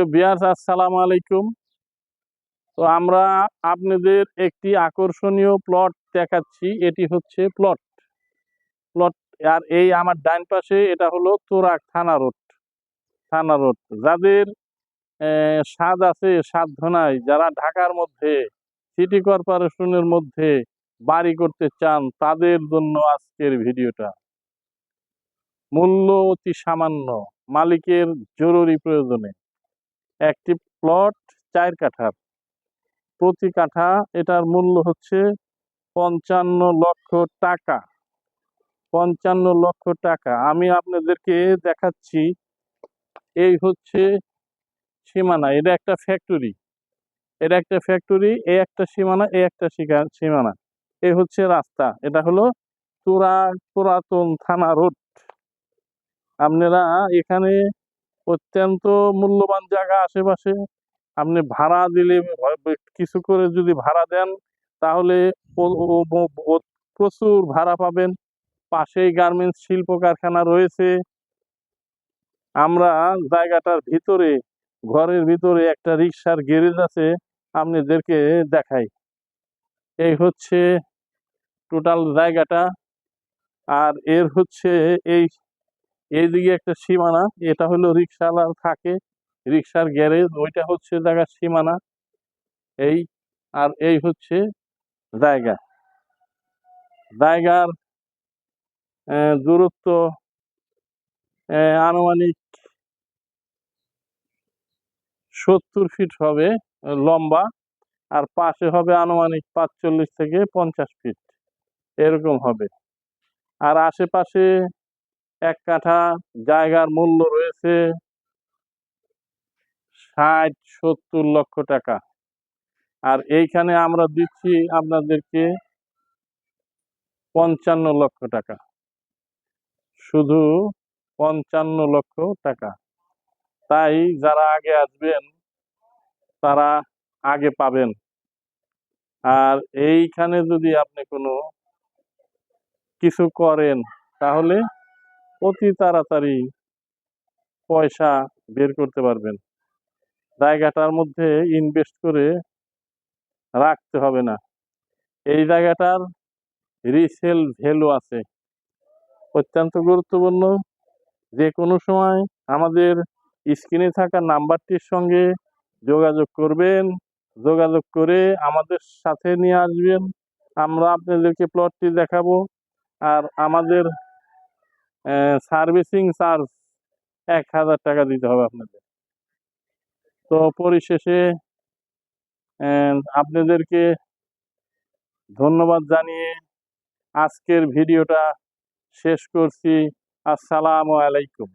প্রিয় ভিউয়ার্স, আসসালামু আলাইকুম। তো আমরা আপনাদের একটি আকর্ষণীয় প্লট দেখাচ্ছি। এটি হচ্ছে প্লট প্লট আর এই আমার ডান পাশে এটা হলো তুরাগ থানা রোড। যাদের স্বাদ আছে সাধ্য নাই, যারা ঢাকার মধ্যে সিটি কর্পোরেশনের মধ্যে বাড়ি করতে চান, তাদের জন্য আজকের ভিডিওটা। মূল্য অতি সামান্য, মালিকের জরুরি প্রয়োজনে একটি প্লট 4 কাঠার, প্রতি কাঠা এটার মূল্য হচ্ছে 55 লক্ষ টাকা। 55 লক্ষ টাকা। আমি আপনাদেরকে দেখাচ্ছি। এই হচ্ছে সীমানা, এটা একটা ফ্যাক্টরি, এই একটা সীমানা, এই একটা সীমানা, এই হচ্ছে রাস্তা। এটা হলো পুরাতন থানা রোড। আপনারা এখানে অত্যন্ত মূল্যবান জায়গা আশেপাশে। আপনি ভাড়া দিলে, কিছু করে যদি ভাড়া দেন, তাহলে প্রচুর ভাড়া পাবেন। পাশেই গার্মেন্টস শিল্প কারখানা রয়েছে। আমরা জায়গাটার ভিতরে, ঘরের ভিতরে একটা রিক্সার গ্যারেজ আছে, আপনাদেরকে দেখাই। এই হচ্ছে টোটাল জায়গাটা। আর এর হচ্ছে এইদিকে একটা সীমানা, এটা হলো রিক্সাওয়ালা থাকে, রিক্সার গ্যারেজ, ওইটা হচ্ছে জায়গার সীমানা। এই আর এই হচ্ছে জায়গার দূরত্ব আনুমানিক 70 ফিট হবে লম্বা, আর পাশে হবে আনুমানিক 45 থেকে 50 ফিট, এরকম হবে। আর আশেপাশে 1 কাঠা জায়গার মূল্য রয়েছে 60-70 লক্ষ টাকা। আর এইখানে আমরা দিচ্ছি আপনাদেরকে 55 লক্ষ টাকা, শুধু 55 লক্ষ টাকা। তাই যারা আগে আসবেন তারা আগে পাবেন। আর এইখানে যদি আপনি কোনো কিছু করেন, তাহলে অতি তাড়াতাড়ি পয়সা বের করতে পারবেন। জায়গাটার মধ্যে ইনভেস্ট করে রাখতে হবে না। এই জায়গাটার রিসেল ভ্যালু আছে, অত্যন্ত গুরুত্বপূর্ণ। যে কোনো সময় আমাদের স্ক্রিনে থাকা নাম্বারটির সঙ্গে যোগাযোগ করবেন, যোগাযোগ করে আমাদের সাথে নিয়ে আসবেন। আমরা আপনাদেরকে প্লটটি দেখাবো। আর আমাদের সার্ভিসিং চার্জ 1000 টাকা দিতে হবে আপনাদের। তো পরিশেষে আপনাদেরকে ধন্যবাদ জানিয়ে আজকের ভিডিওটা শেষ করছি। আসসালামু আলাইকুম।